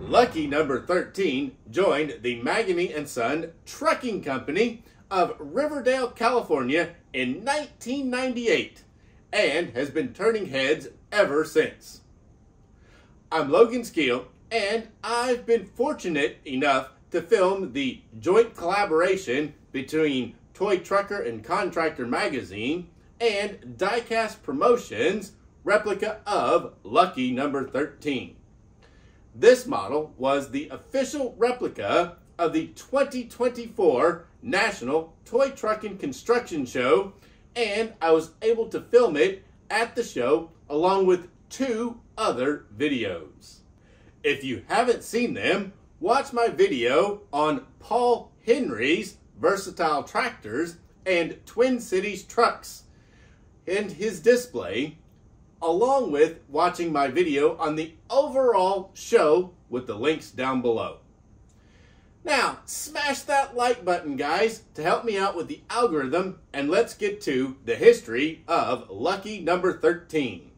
Lucky number 13 joined the Maggini and Son Trucking Company of Riverdale, California in 1998 and has been turning heads ever since. I'm Logan Skeel, and I've been fortunate enough to film the joint collaboration between Toy Trucker and Contractor Magazine and Diecast Promotions replica of Lucky number 13. This model was the official replica of the 2024 National Toy Truck and Construction Show, and I was able to film it at the show along with 2 other videos. If you haven't seen them, watch my video on Paul Henry's versatile tractors and Twin Cities trucks and his display, along with watching my video on the overall show with the links down below. Now, smash that like button, guys, to help me out with the algorithm, and let's get to the history of Lucky number 13.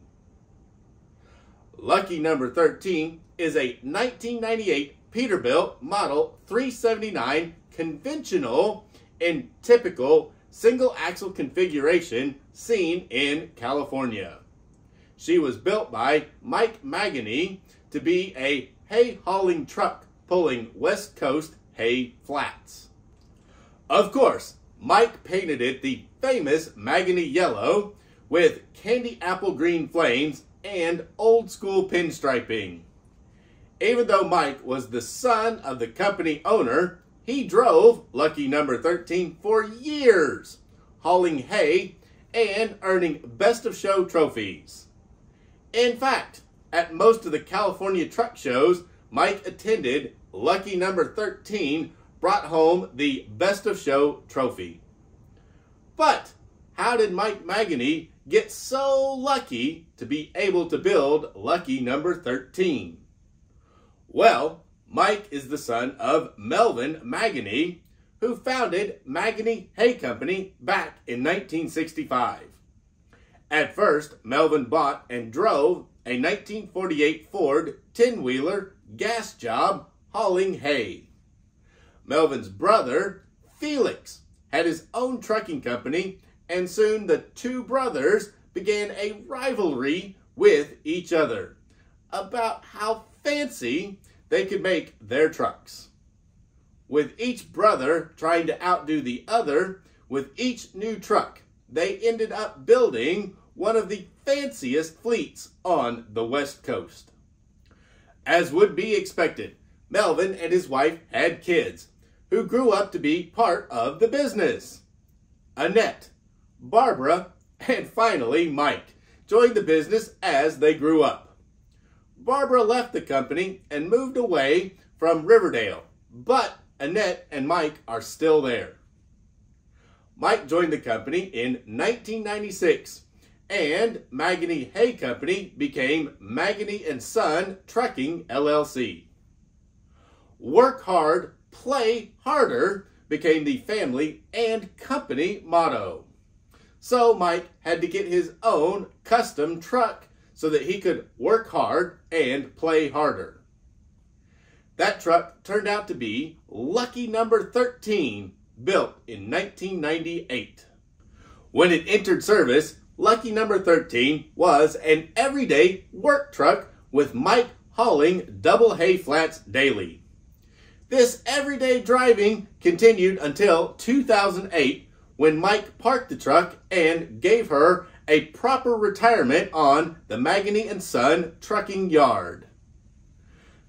Lucky number 13 is a 1998 Peterbilt Model 379 conventional and typical single-axle configuration seen in California. She was built by Mike Maggini to be a hay-hauling truck pulling West Coast hay flats. Of course, Mike painted it the famous Maggini yellow with candy apple green flames and old-school pinstriping. Even though Mike was the son of the company owner, he drove Lucky number 13 for years, hauling hay and earning Best of Show trophies. In fact, at most of the California truck shows Mike attended, Lucky number 13 brought home the Best of Show trophy. But how did Mike Maggini get so lucky to be able to build Lucky number 13? Well, Mike is the son of Melvin Maggini, who founded Maggini Hay Company back in 1965. At first, Melvin bought and drove a 1948 Ford 10-wheeler gas job hauling hay. Melvin's brother, Felix, had his own trucking company, and soon the 2 brothers began a rivalry with each other about how fancy they could make their trucks. With each brother trying to outdo the other with each new truck, they ended up building one of the fanciest fleets on the West Coast. As would be expected, Melvin and his wife had kids who grew up to be part of the business. Annette, Barbara, and finally Mike joined the business as they grew up. Barbara left the company and moved away from Riverdale, but Annette and Mike are still there. Mike joined the company in 1996, and Maggini Hay Company became Maggini and Son Trucking LLC. Work hard, play harder became the family and company motto. So Mike had to get his own custom truck so that he could work hard and play harder. That truck turned out to be Lucky number 13, built in 1998. When it entered service, Lucky number 13 was an everyday work truck with Mike hauling double hay flats daily. This everyday driving continued until 2008, when Mike parked the truck and gave her a proper retirement on the Maggini and Son trucking yard.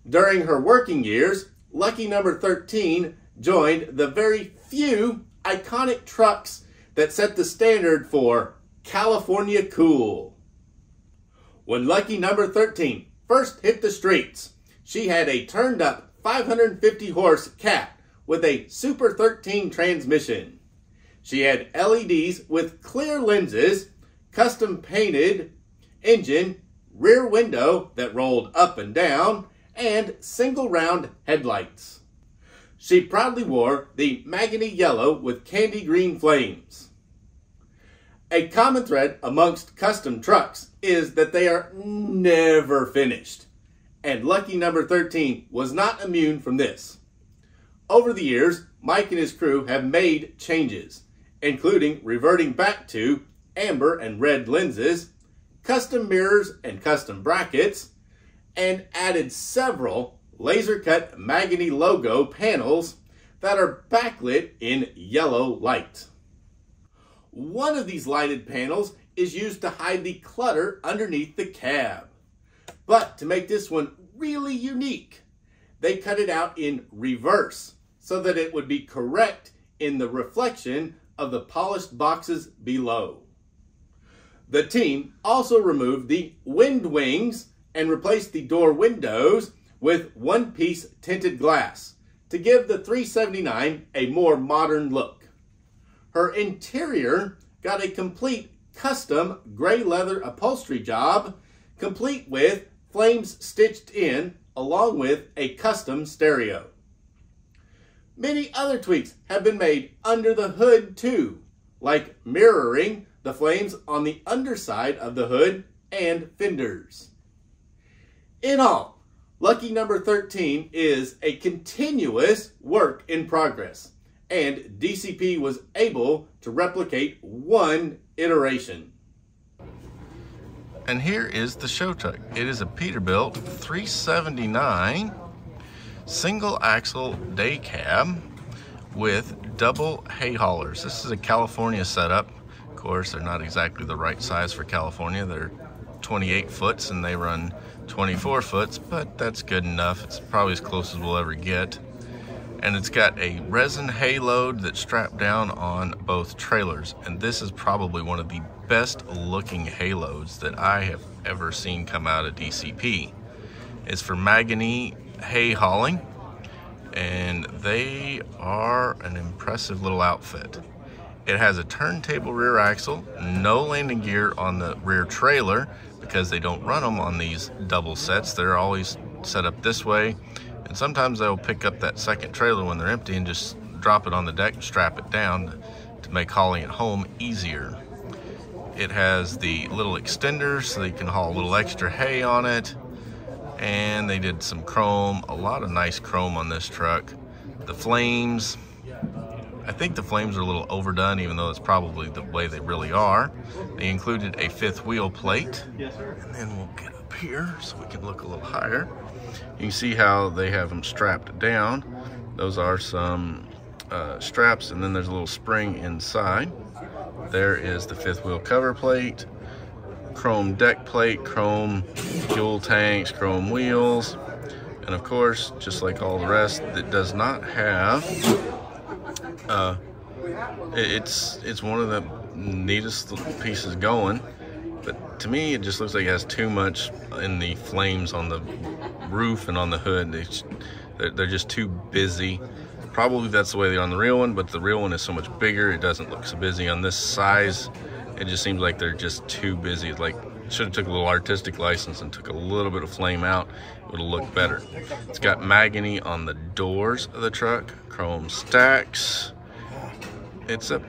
During her working years, Lucky number 13 joined the very few iconic trucks that set the standard for California cool. When Lucky number 13 first hit the streets, she had a turned up 550 horse cat with a Super 13 transmission. She had LEDs with clear lenses, custom painted engine, rear window that rolled up and down, and single round headlights. She proudly wore the Maggini yellow with candy green flames. A common thread amongst custom trucks is that they are never finished. And lucky number 13 was not immune from this. Over the years, Mike and his crew have made changes, including reverting back to amber and red lenses, custom mirrors and custom brackets, and added several laser-cut Maggini logo panels that are backlit in yellow light. One of these lighted panels is used to hide the clutter underneath the cab. But to make this one really unique, they cut it out in reverse so that it would be correct in the reflection of the polished boxes below. The team also removed the wind wings and replaced the door windows with one-piece tinted glass to give the 379 a more modern look. Her interior got a complete custom gray leather upholstery job, complete with flames stitched in along with a custom stereo. Many other tweaks have been made under the hood too, like mirroring the flames on the underside of the hood and fenders. In all, lucky number 13 is a continuous work in progress, and DCP was able to replicate one iteration. And here is the show truck. It is a Peterbilt 379 single axle day cab with double hay haulers. This is a California setup. Of course, they're not exactly the right size for California. They're 28 foots and they run 24 foots, but that's good enough. It's probably as close as we'll ever get. And it's got a resin hay load that's strapped down on both trailers. And this is probably one of the best looking hay loads that I have ever seen come out of DCP. It's for Maggini hay hauling, and they are an impressive little outfit. It has a turntable rear axle, no landing gear on the rear trailer because they don't run them on these double sets. They're always set up this way. And sometimes they'll pick up that second trailer when they're empty and just drop it on the deck and strap it down to make hauling at home easier. It has the little extenders so they can haul a little extra hay on it. And they did some chrome, a lot of nice chrome on this truck. The flames, I think the flames are a little overdone, even though it's probably the way they really are. They included a fifth wheel plate. And then we'll get up here so we can look a little higher. You can see how they have them strapped down. Those are some straps, and then there's a little spring inside. There is the fifth wheel cover plate, chrome deck plate, chrome fuel tanks, chrome wheels, and of course, just like all the rest, it does not have, it's one of the neatest pieces going, but to me, it just looks like it has too much in the flames on the roof and on the hood. They're just too busy. Probably that's the way they are on the real one, but the real one is so much bigger, it doesn't look so busy. On this size, it just seems like they're just too busy. Like, should have took a little artistic license and took a little bit of flame out. It would have looked better. It's got Maggini on the doors of the truck, chrome stacks. It's a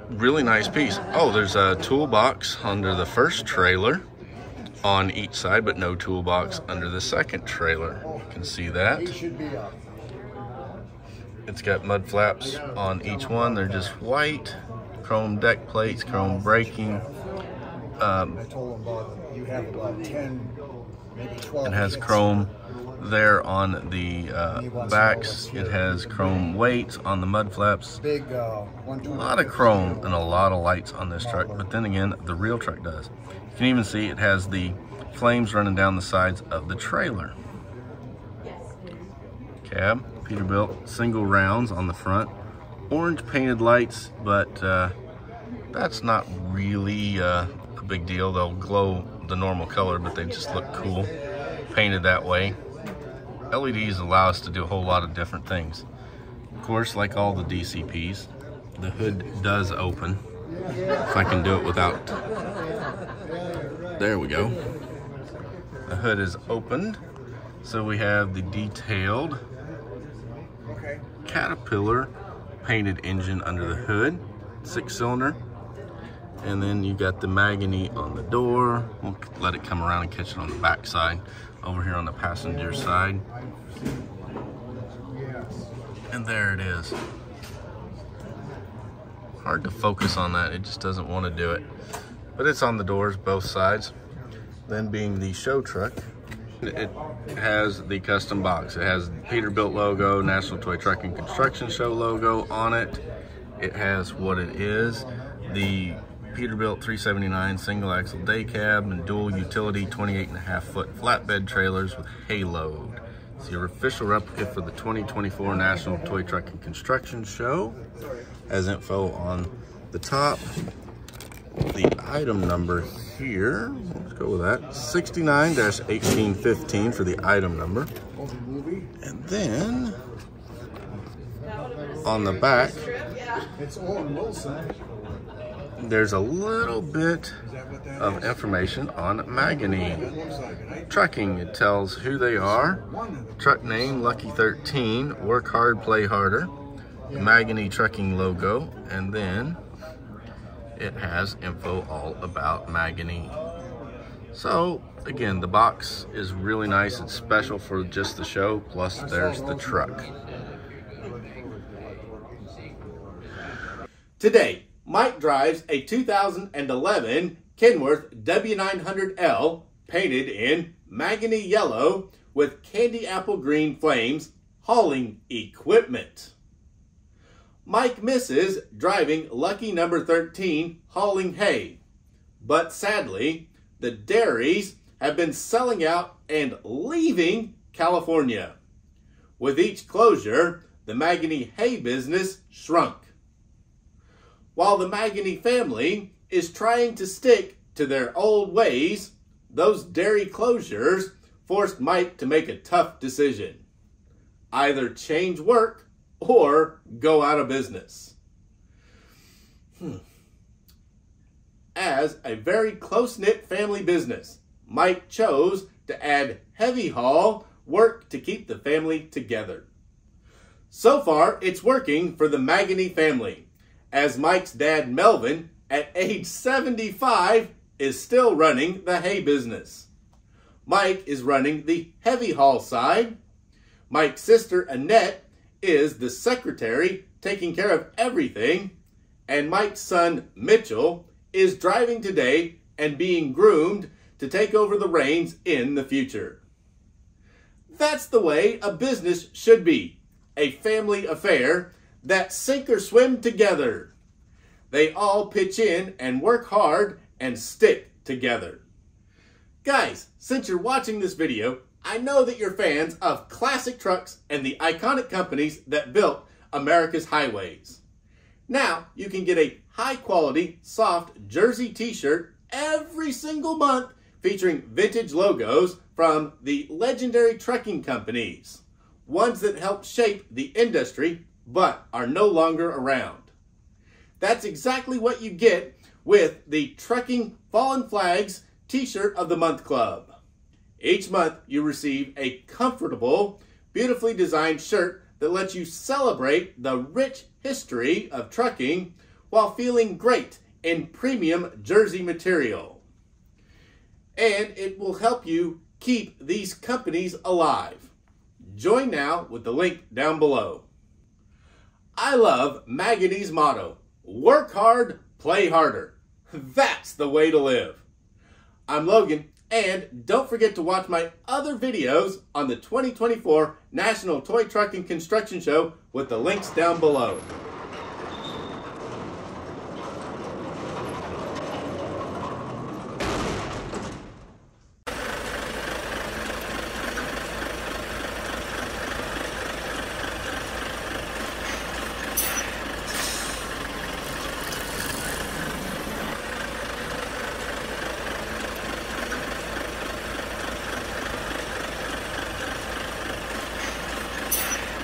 really nice piece. Oh, there's a toolbox under the first trailer on each side, but no toolbox under the second trailer. You can see that. It's got mud flaps on each one. They're just white. Chrome deck plates, chrome braking. It has chrome there on the backs. It has chrome weights on the mud flaps. A lot of chrome and a lot of lights on this truck, but then again, the real truck does. You can even see it has the flames running down the sides of the trailer. Cab, Peterbilt, single rounds on the front. Orange painted lights, but that's not really a big deal. They'll glow the normal color, but they just look cool painted that way. LEDs allow us to do a whole lot of different things. Of course, like all the DCPs, the hood does open. If I can do it without... There we go. The hood is opened. So we have the detailed Caterpillar painted engine under the hood, 6-cylinder. And then you got the Maggini on the door. We'll let it come around and catch it on the back side. Over here on the passenger side. And there it is. Hard to focus on that, it just doesn't want to do it. But it's on the doors, both sides. Then being the show truck, it has the custom box. It has the Peterbilt logo, National Toy Truck and Construction Show logo on it. It has what it is, the Peterbilt 379 single axle day cab and dual utility 28.5 foot flatbed trailers with hay load. It's your official replica for the 2024 National Toy Truck and Construction Show. Has info on the top. The item number here, let's go with that, 69-1815 for the item number. And then on the back, there's a little bit of information on Maggini Trucking. It tells who they are, truck name Lucky 13, work hard, play harder, the Maggini Trucking logo, and then it has info all about Maggini. So again, the box is really nice. It's special for just the show, plus there's the truck. Today, Mike drives a 2011 Kenworth W900L painted in Maggini yellow with candy apple green flames hauling equipment. Mike misses driving lucky number 13 hauling hay, but sadly, the dairies have been selling out and leaving California. With each closure, the Maggini hay business shrunk. While the Maggini family is trying to stick to their old ways, those dairy closures forced Mike to make a tough decision. Either change work or go out of business. As a very close-knit family business, Mike chose to add heavy haul work to keep the family together. So far, it's working for the Maggini family, as Mike's dad, Melvin, at age 75, is still running the hay business. Mike is running the heavy haul side. Mike's sister, Annette, is the secretary taking care of everything. And Mike's son, Mitchell, is driving today and being groomed to take over the reins in the future. That's the way a business should be, a family affair that sink or swim together. They all pitch in and work hard and stick together. Guys, since you're watching this video, I know that you're fans of classic trucks and the iconic companies that built America's highways. Now, you can get a high-quality, soft jersey t-shirt every single month featuring vintage logos from the legendary trucking companies, ones that helped shape the industry but are no longer around. That's exactly what you get with the Trucking Fallen Flags T-Shirt of the Month Club. Each month you receive a comfortable, beautifully designed shirt that lets you celebrate the rich history of trucking while feeling great in premium jersey material. And it will help you keep these companies alive. Join now with the link down below. I love Maggini's motto, work hard, play harder. That's the way to live. I'm Logan, and don't forget to watch my other videos on the 2024 National Toy Truck and Construction Show with the links down below.